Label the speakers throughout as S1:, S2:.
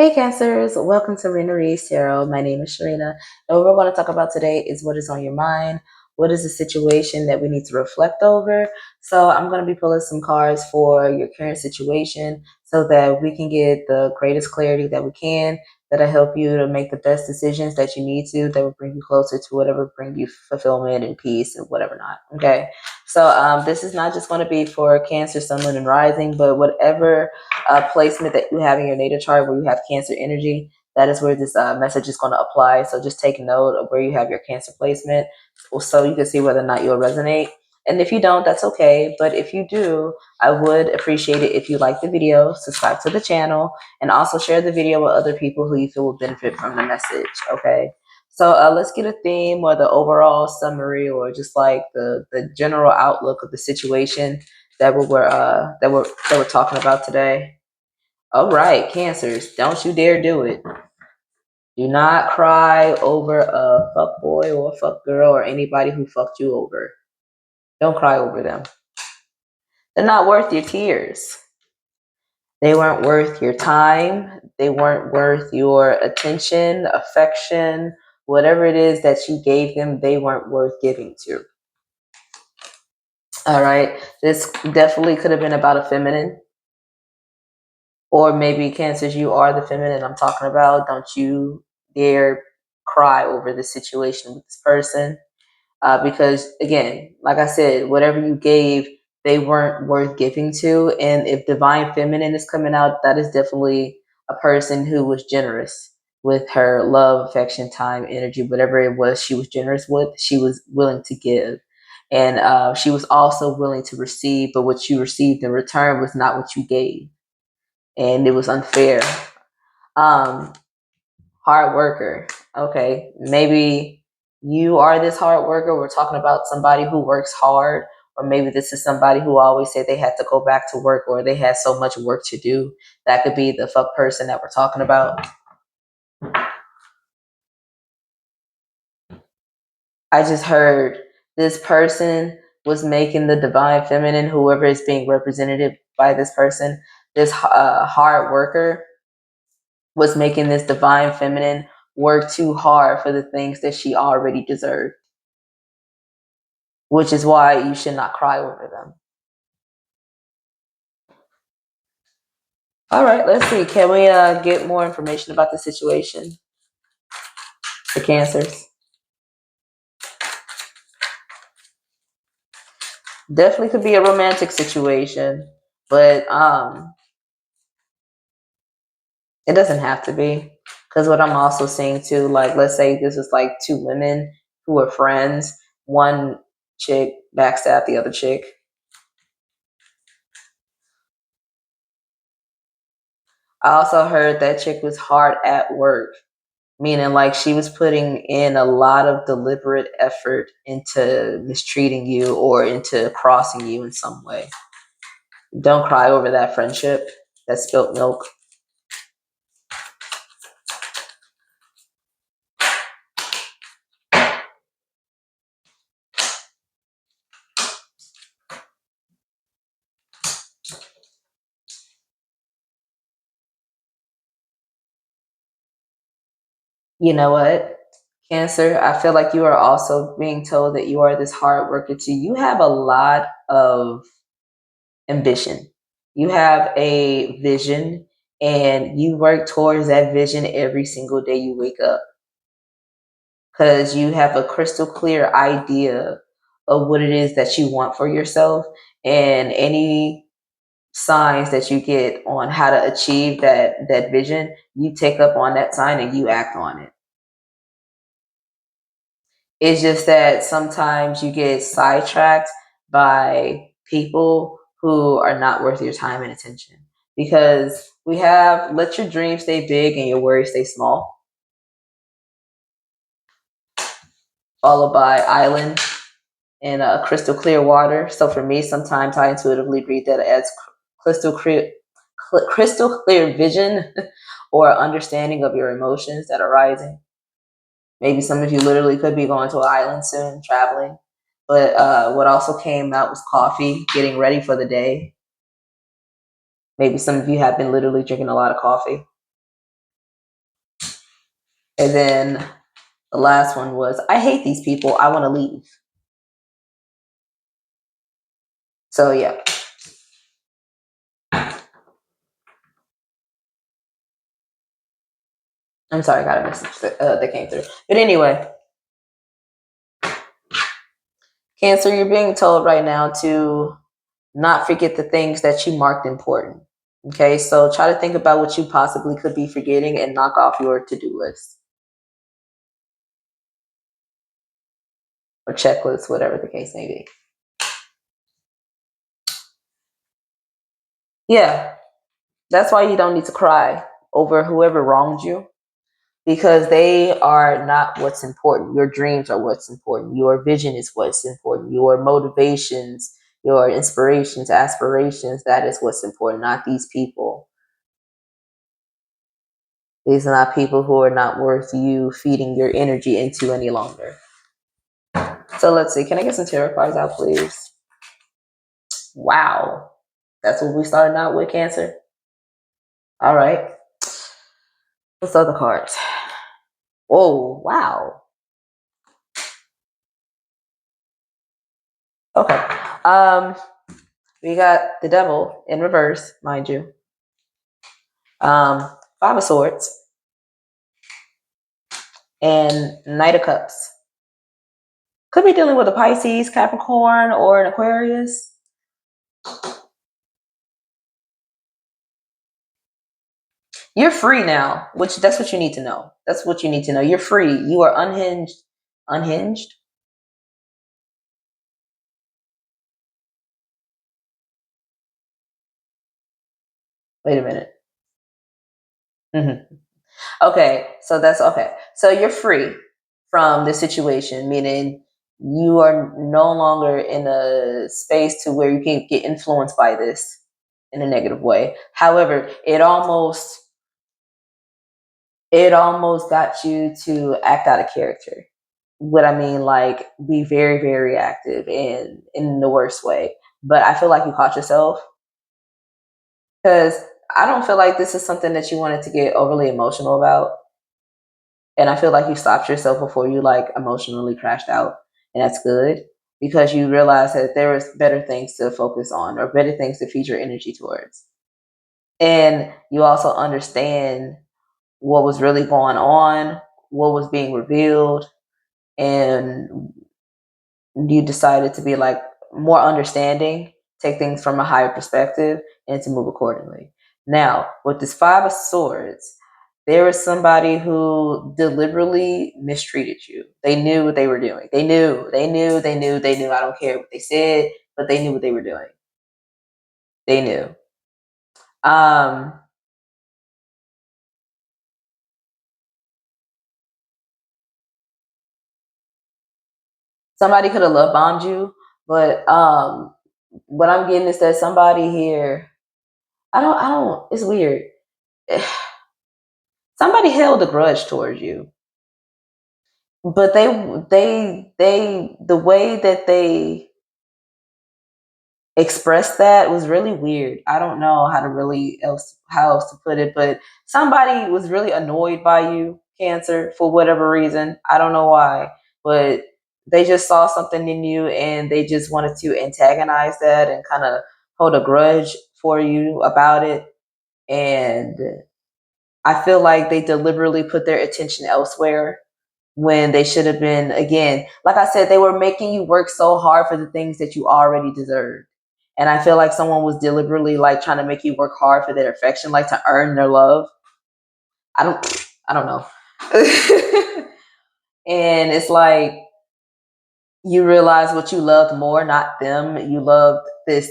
S1: Hey Cancers, welcome to Sharena6 Tarot. My name is Sharena, and what we're going to talk about today is what is on your mind. What is the situation that we need to reflect over? So I'm going to be pulling some cards for your current situation so that we can get the greatest clarity that we can, that'll help you to make the best decisions that you need to, that will bring you closer to whatever bring you fulfillment and peace and whatever not. Okay, so this is not just going to be for Cancer, Sun, Moon, and Rising, but whatever placement that you have in your natal chart where you have Cancer energy, that is where this message is going to apply. So just take note of where you have your Cancer placement so you can see whether or not you'll resonate. And if you don't, that's okay. But if you do, I would appreciate it if you like the video, subscribe to the channel, and also share the video with other people who you feel will benefit from the message. Okay. So let's get a theme or the overall summary or just like the general outlook of the situation that we're talking about today. All right, Cancers, don't you dare do it. Do not cry over a fuck boy or a fuck girl or anybody who fucked you over. Don't cry over them. They're not worth your tears. They weren't worth your time. They weren't worth your attention, affection, whatever it is that you gave them, they weren't worth giving to. All right, this definitely could have been about a feminine. Or maybe Cancers, you are the feminine I'm talking about. Don't you dare cry over the situation with this person. Because again, like I said, whatever you gave, they weren't worth giving to. And if divine feminine is coming out, that is definitely a person who was generous with her love, affection, time, energy, whatever it was she was generous with, she was willing to give. And she was also willing to receive, but what you received in return was not what you gave. And it was unfair. Um, Hard worker. Okay, maybe you are this hard worker. We're talking about somebody who works hard, or maybe this is somebody who always said they had to go back to work or they had so much work to do. That could be the fuck person that we're talking about. I just heard this person was making the divine feminine, whoever is being represented by this person, this hard worker was making this divine feminine work too hard for the things that she already deserved, which is why you should not cry over them. All right, let's see. Can we get more information about the situation? The Cancers. Definitely could be a romantic situation, but it doesn't have to be. Because what I'm also seeing too, like let's say this is like two women who are friends. One chick backstabbed the other chick. I also heard that chick was hard at work, meaning like she was putting in a lot of deliberate effort into mistreating you or into crossing you in some way. Don't cry over that friendship, that spilt milk. You know what, Cancer? I feel like you are also being told that you are this hard worker too. You have a lot of ambition. You have a vision and you work towards that vision every single day you wake up, because you have a crystal clear idea of what it is that you want for yourself, and any signs that you get on how to achieve that vision, you take up on that sign and you act on it. It's just that sometimes you get sidetracked by people who are not worth your time and attention, because we have let your dreams stay big and your worries stay small, followed by island and crystal clear water. So for me, sometimes I intuitively read that as crystal clear, crystal clear vision or understanding of your emotions that are rising. Maybe some of you literally could be going to an island soon, traveling. But what also came out was coffee, getting ready for the day. Maybe some of you have been literally drinking a lot of coffee. And then the last one was, I hate these people. I want to leave. So yeah. I'm sorry, I got a message that came through. But anyway, Cancer, you're being told right now to not forget the things that you marked important. Okay, so try to think about what you possibly could be forgetting and knock off your to-do list or checklist, whatever the case may be. Yeah, that's why you don't need to cry over whoever wronged you, because they are not what's important. Your dreams are what's important. Your vision is what's important. Your motivations, your inspirations, aspirations, that is what's important, not these people. These are not people who are not worth you feeding your energy into any longer. So let's see. Can I get some tarot cards out, please? Wow. That's what we started out with, Cancer. All right. What's other cards? Whoa, wow. Okay. Um, we got the devil in reverse, mind you. Five of Swords and Knight of Cups. Could be dealing with a Pisces, Capricorn, or an Aquarius. You're free now, which that's what you need to know. That's what you need to know. You're free. You are unhinged. Unhinged? Wait a minute. Mm-hmm. Okay, so that's okay. So you're free from the situation, meaning you are no longer in a space to where you can get influenced by this in a negative way. However, it almost got you to act out of character. What I mean, like be very, very active and in the worst way. But I feel like you caught yourself because I don't feel like this is something that you wanted to get overly emotional about. And I feel like you stopped yourself before you like emotionally crashed out. And that's good because you realize that there is better things to focus on or better things to feed your energy towards. And you also understand what was really going on, what was being revealed, and you decided to be like more understanding, take things from a higher perspective, and to move accordingly. Now, with this Five of Swords, there is somebody who deliberately mistreated you. They knew what they were doing. They knew, they knew, they knew, they knew. I don't care what they said, but they knew what they were doing. They knew. Um, Somebody could have love bombed you, but what I'm getting is that somebody here, I don't, it's weird. Somebody held a grudge towards you, but the way that they expressed that was really weird. I don't know how else to put it, but somebody was really annoyed by you, Cancer, for whatever reason. I don't know why, but they just saw something in you and they just wanted to antagonize that and kind of hold a grudge for you about it. And I feel like they deliberately put their attention elsewhere when they should have been, again, like I said, they were making you work so hard for the things that you already deserved. And I feel like someone was deliberately like trying to make you work hard for their affection, like to earn their love. I don't know. And it's like you realize what you loved more, not them. You loved this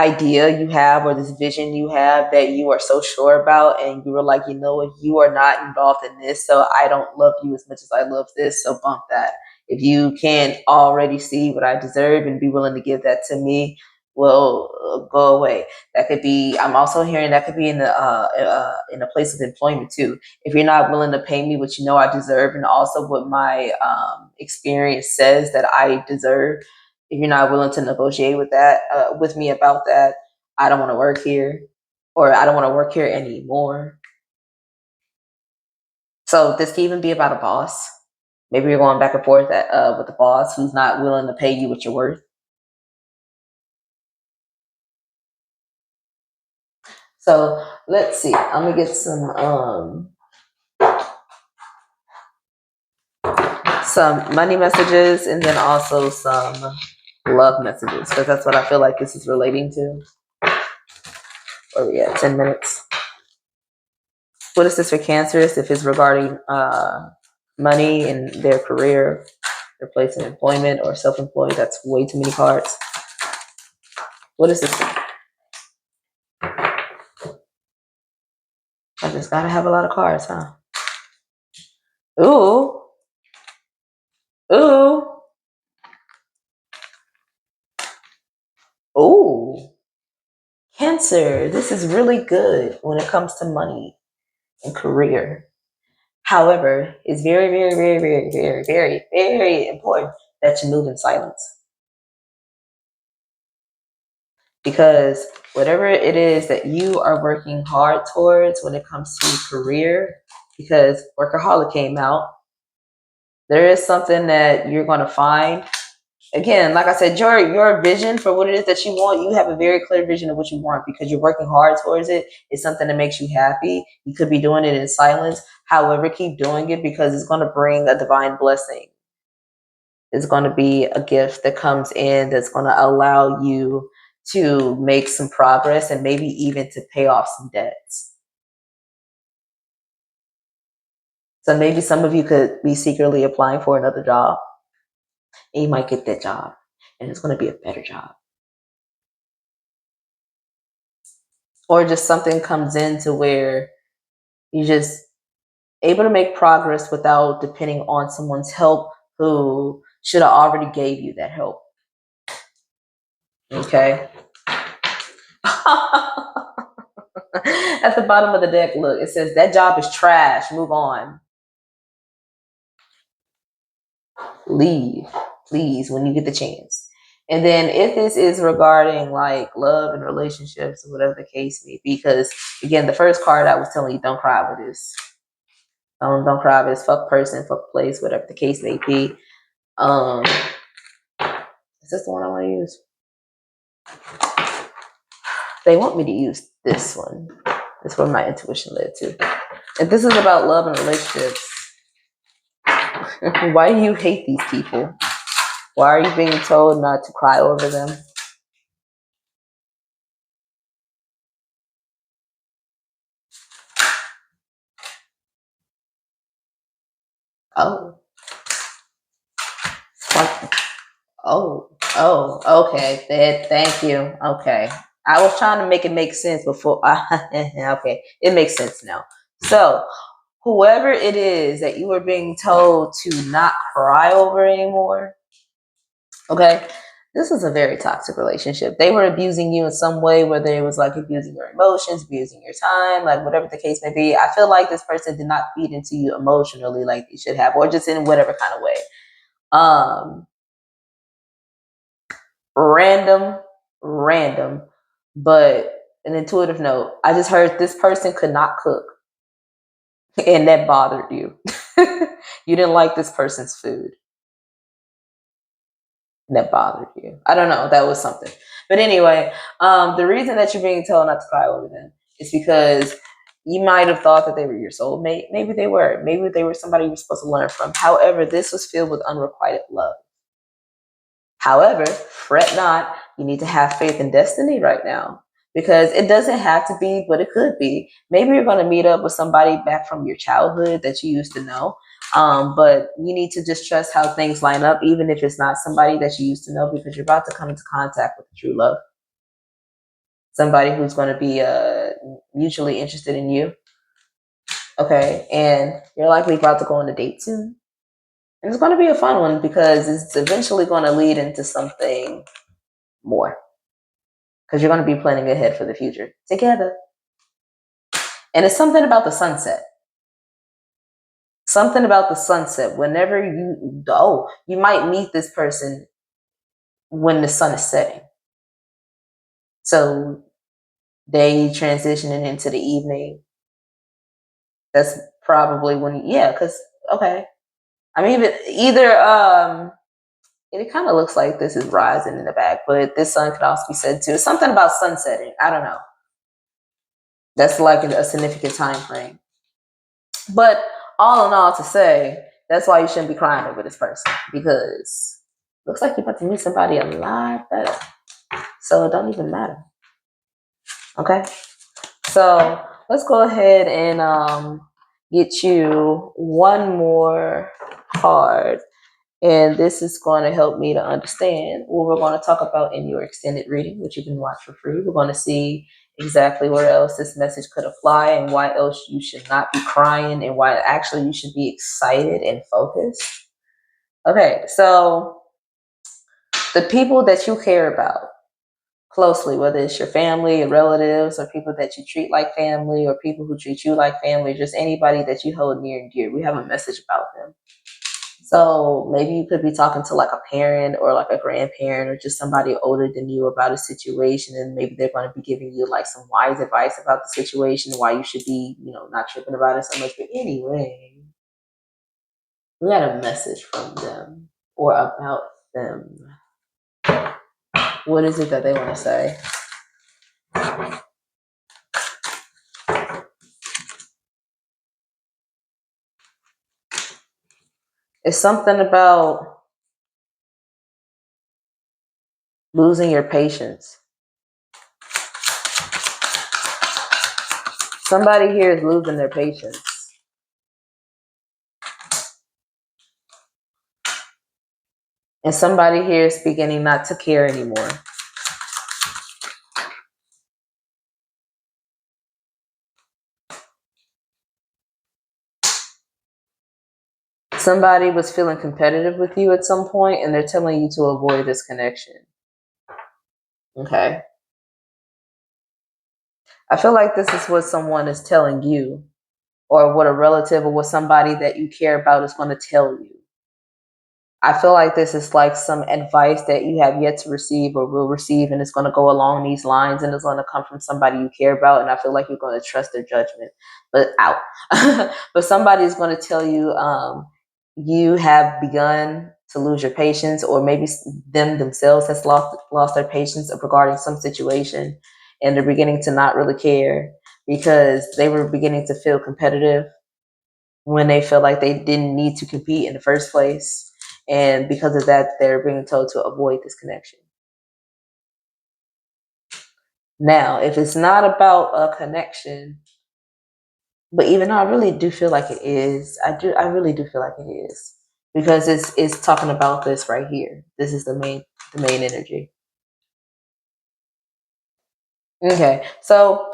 S1: idea you have or this vision you have that you are so sure about, and you were like, you know what, you are not involved in this, so I don't love you as much as I love this, so bump that. If you can't already see what I deserve and be willing to give that to me, well, go away. That could be, I'm also hearing that could be in a place of employment too. If you're not willing to pay me what you know I deserve and also what my experience says that I deserve, if you're not willing to negotiate with that with me about that, I don't want to work here, or I don't want to work here anymore. So this can even be about a boss. Maybe you're going back and forth with the boss who's not willing to pay you what you're worth. So let's see. I'm gonna get some money messages and then also some love messages because that's what I feel like this is relating to. Where we at? 10 minutes. What is this for Cancers? If it's regarding money and their career, their place in employment or self-employed, that's way too many cards. What is this? I just gotta have a lot of cards, huh? Ooh. Ooh. Ooh. Cancer, this is really good when it comes to money and career. However, it's very, very, very, very, very, very, very important that you move in silence. Because whatever it is that you are working hard towards when it comes to career, because workaholic came out, there is something that you're going to find. Again, like I said, your vision for what it is that you want, you have a very clear vision of what you want because you're working hard towards it. It's something that makes you happy. You could be doing it in silence. However, keep doing it because it's going to bring a divine blessing. It's going to be a gift that comes in that's going to allow you to make some progress and maybe even to pay off some debts. So maybe some of you could be secretly applying for another job and you might get that job and it's going to be a better job. Or just something comes in to where you're just able to make progress without depending on someone's help who should have already gave you that help. Okay. At the bottom of the deck, look, it says that job is trash. Move on. Leave, please, when you get the chance. And then if this is regarding like love and relationships or whatever the case may be, because again, the first card I was telling you, don't cry with this. Don't cry with this. Fuck person, fuck place, whatever the case may be. Is this the one I want to use? They want me to use this one. That's where my intuition led to. If this is about love and relationships, why do you hate these people? Why are you being told not to cry over them? Oh. What? Oh, okay. Thank you. Okay. I was trying to make it make sense before. Okay. It makes sense now. So, whoever it is that you are being told to not cry over anymore, okay, this is a very toxic relationship. They were abusing you in some way, whether it was like abusing your emotions, abusing your time, like whatever the case may be. I feel like this person did not feed into you emotionally like they should have, or just in whatever kind of way. Random, but an intuitive note. I just heard this person could not cook, and that bothered you. You didn't like this person's food. That bothered you. I don't know. That was something. But anyway, the reason that you're being told not to cry over them is because you might have thought that they were your soulmate. Maybe they were. Maybe they were somebody you were supposed to learn from. However, this was filled with unrequited love. However, fret not. You need to have faith in destiny right now because it doesn't have to be, but it could be. Maybe you're going to meet up with somebody back from your childhood that you used to know. But you need to just trust how things line up, even if it's not somebody that you used to know, because you're about to come into contact with true love. Somebody who's going to be mutually interested in you. Okay. And you're likely about to go on a date soon. And it's going to be a fun one because it's eventually going to lead into something more. Because you're going to be planning ahead for the future together. And it's something about the sunset. Something about the sunset. Whenever you go, you might meet this person when the sun is setting. So day transitioning into the evening. That's probably when, yeah, because, okay. I mean, either, it kind of looks like this is rising in the back, but this sun could also be said too. Something about sunsetting. I don't know. That's like a significant time frame. But all in all, to say, that's why you shouldn't be crying over this person, because it looks like you're about to meet somebody a lot better. So it don't even matter. Okay? So let's go ahead and get you one more card. And this is going to help me to understand what we're going to talk about in your extended reading, which you can watch for free. We're going to see exactly where else this message could apply and why else you should not be crying and why actually you should be excited and focused. Okay, so the people that you care about closely, whether it's your family, your relatives, or people that you treat like family, or people who treat you like family, just anybody that you hold near and dear, we have a message about them. So maybe you could be talking to like a parent or like a grandparent or just somebody older than you about a situation, and maybe they're going to be giving you like some wise advice about the situation, why you should be, not tripping about it so much. But anyway, we got a message from them or about them. What is it that they want to say? It's something about losing your patience. Somebody here is losing their patience. And somebody here is beginning not to care anymore. Somebody was feeling competitive with you at some point, and they're telling you to avoid this connection. Okay. I feel like this is what someone is telling you, or what a relative or what somebody that you care about is going to tell you. I feel like this is like some advice that you have yet to receive or will receive, and it's going to go along these lines, and it's going to come from somebody you care about, and I feel like you're going to trust their judgment. But out. But somebody is going to tell you you have begun to lose your patience, or maybe them themselves has lost their patience regarding some situation, and they're beginning to not really care because they were beginning to feel competitive when they felt like they didn't need to compete in the first place. And because of that, they're being told to avoid this connection. Now, if it's not about a connection, but even though I really do feel like it is, I really do feel like it is, because it's talking about this right here. This is the main energy. Okay, so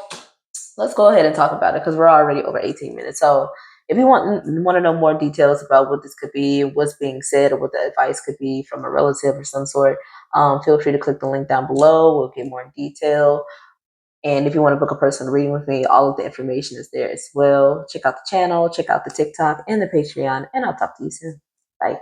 S1: let's go ahead and talk about it because we're already over 18 minutes. So if you want to know more details about what this could be, what's being said, or what the advice could be from a relative or some sort, feel free to click the link down below. We'll get more in detail. And if you want to book a personal reading with me, all of the information is there as well. Check out the channel, check out the TikTok and the Patreon, and I'll talk to you soon. Bye.